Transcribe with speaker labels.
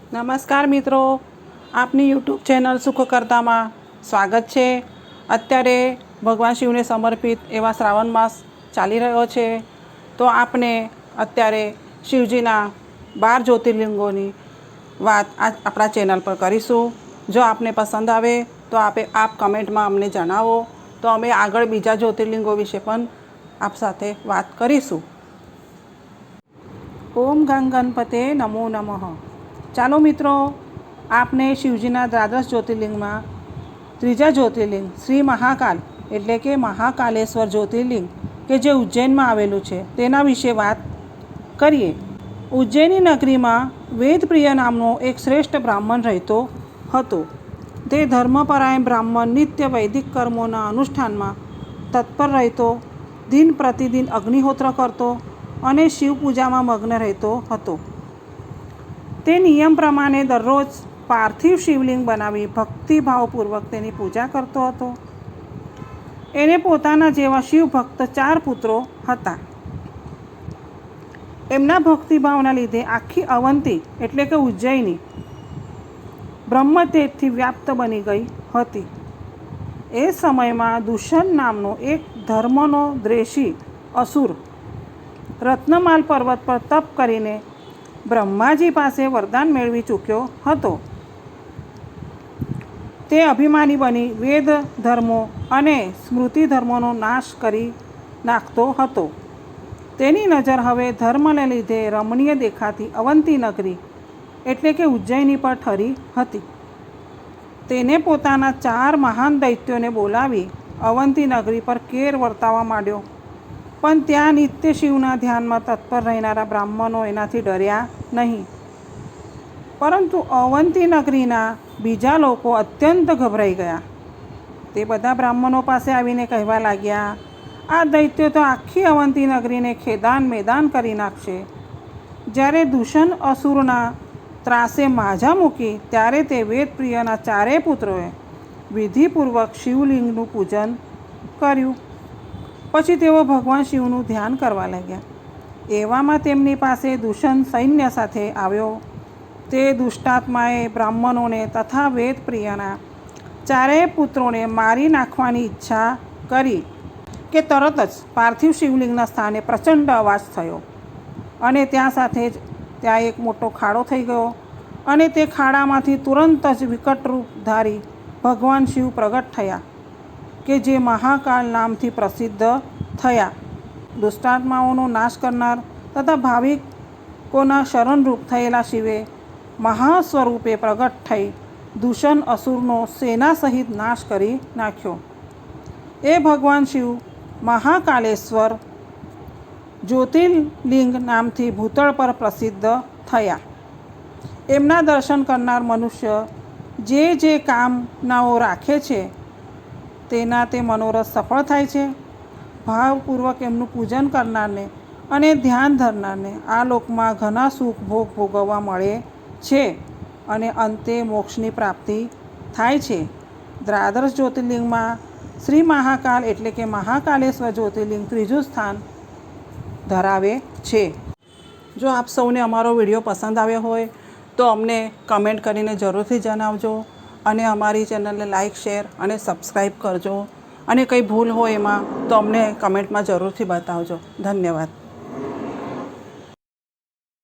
Speaker 1: નમસ્કાર મિત્રો, આપની યુટ્યુબ ચેનલ સુખકર્તામાં સ્વાગત છે। અત્યારે ભગવાન શિવને સમર્પિત એવા શ્રાવણ માસ ચાલી રહ્યો છે, તો આપણે અત્યારે શિવજીના 12 જ્યોતિર્લિંગોની વાત આપણા ચેનલ પર કરીશું। જો આપને પસંદ આવે તો આપ કમેન્ટમાં અમને જણાવો, તો અમે આગળ બીજા જ્યોતિર્લિંગો વિશે પણ આપ સાથે વાત કરીશું। ઓમ ગંગ ગણપતે નમો નમઃ। ચાલો મિત્રો, આપને શિવજીના દ્વાદશ જ્યોતિર્લિંગમાં ત્રીજા જ્યોતિર્લિંગ શ્રી મહાકાલ એટલે કે મહાકાલેશ્વર જ્યોતિર્લિંગ કે જે ઉજ્જૈનમાં આવેલું છે તેના વિશે વાત કરીએ। ઉજ્જૈની નગરીમાં વેદપ્રિય નામનો એક શ્રેષ્ઠ બ્રાહ્મણ રહેતો હતો। તે ધર્મપરાયણ બ્રાહ્મણ નિત્ય વૈદિક કર્મોના અનુષ્ઠાનમાં તત્પર રહેતો, દિન પ્રતિદિન અગ્નિહોત્ર કરતો અને શિવ પૂજામાં મગ્ન રહેતો હતો। તે નિયમ પ્રમાણે દરરોજ પાર્થિવ શિવલિંગ બનાવી ભક્તિભાવપૂર્વક તેની પૂજા કરતો હતો। એને પોતાના જેવા શિવભક્ત 4 પુત્રો હતા। એમના ભક્તિભાવના લીધે આખી અવંતી એટલે કે ઉજ્જૈની બ્રહ્મતેજથી વ્યાપ્ત બની ગઈ હતી। એ સમયમાં દુષ્યંત નામનો એક ધર્મનો દ્વેષી અસુર રત્નમાલ પર્વત પર તપ કરીને બ્રહ્માજી પાસે વરદાન મેળવી ચૂક્યો હતો। તે અભિમાની બની વેદ ધર્મો અને સ્મૃતિ ધર્મોનો નાશ કરી નાખતો હતો। તેની નજર હવે ધર્મને લીધે રમણીય દેખાતી અવંતી નગરી એટલે કે ઉજ્જૈની પર ઠરી હતી। તેને પોતાના 4 મહાન દૈત્યોને બોલાવી અવંતી નગરી પર કેર વર્તાવવા માંડ્યો, પણ ત્યાં નિત્ય શિવના ધ્યાનમાં તત્પર રહેનારા બ્રાહ્મણો એનાથી ડર્યા નહીં। પરંતુ અવંતી નગરીના બીજા લોકો અત્યંત ગભરાઈ ગયા। તે બધા બ્રાહ્મણો પાસે આવીને કહેવા લાગ્યા, આ દૈત્યો તો આખી અવંતી નગરીને ખેદાન મેદાન કરી નાખશે। જ્યારે દુષ્યંત અસુરના ત્રાસે માઝા મૂકી ત્યારે તે વેદપ્રિયના 4 પુત્રોએ વિધિપૂર્વક શિવલિંગનું પૂજન કર્યું। પછી તેઓ ભગવાન શિવનું ધ્યાન કરવા લાગ્યા। એવામાં તેમની પાસે દુષ્યંત સૈન્ય સાથે આવ્યો। તે દુષ્ટાત્માએ બ્રાહ્મણોને તથા વેદપ્રિયના 4 પુત્રોને મારી નાખવાની ઈચ્છા કરી કે તરત જ પાર્થિવ શિવલિંગના સ્થાને પ્રચંડ અવાજ થયો અને ત્યાં સાથે જ ત્યાં એક મોટો ખાડો થઈ ગયો અને તે ખાડામાંથી તુરંત જ વિકટ રૂપ ધારી ભગવાન શિવ પ્રગટ થયા કે જે મહાકાલ નામથી પ્રસિદ્ધ થયા। દુષ્ટાત્માઓનો નાશ કરનાર તથા ભાવિકોના શરણરૂપ થયેલા શિવે મહાસ્વરૂપે પ્રગટ થઈ દુષ્યંત અસુરનો સેના સહિત નાશ કરી નાખ્યો। એ ભગવાન શિવ મહાકાલેશ્વર જ્યોતિર્લિંગ નામથી ભૂતળ પર પ્રસિદ્ધ થયા। એમના દર્શન કરનાર મનુષ્ય જે કામનાઓ રાખે છે તેના તે મનોરથ સફળ થાય છે। ભાવપૂર્વક એમનું પૂજન કરનારને અને ધ્યાન ધરનારને આ લોકમાં ઘણા સુખ ભોગ ભોગવવા મળે છે અને અંતે મોક્ષની પ્રાપ્તિ થાય છે। દ્વાદશ જ્યોતિર્લિંગમાં શ્રી મહાકાલ એટલે કે મહાકાલેશ્વર જ્યોતિર્લિંગ ત્રીજું સ્થાન ધરાવે છે। જો આપ સૌને અમારો વિડીયો પસંદ આવ્યો હોય તો અમને કમેન્ટ કરીને જરૂરથી જણાવજો અને અમારી ચેનલને લાઈક, શેર અને સબસ્ક્રાઈબ કરજો અને કંઈ ભૂલ હોય એમાં તો અમને કમેન્ટમાં જરૂરથી બતાવજો। ધન્યવાદ।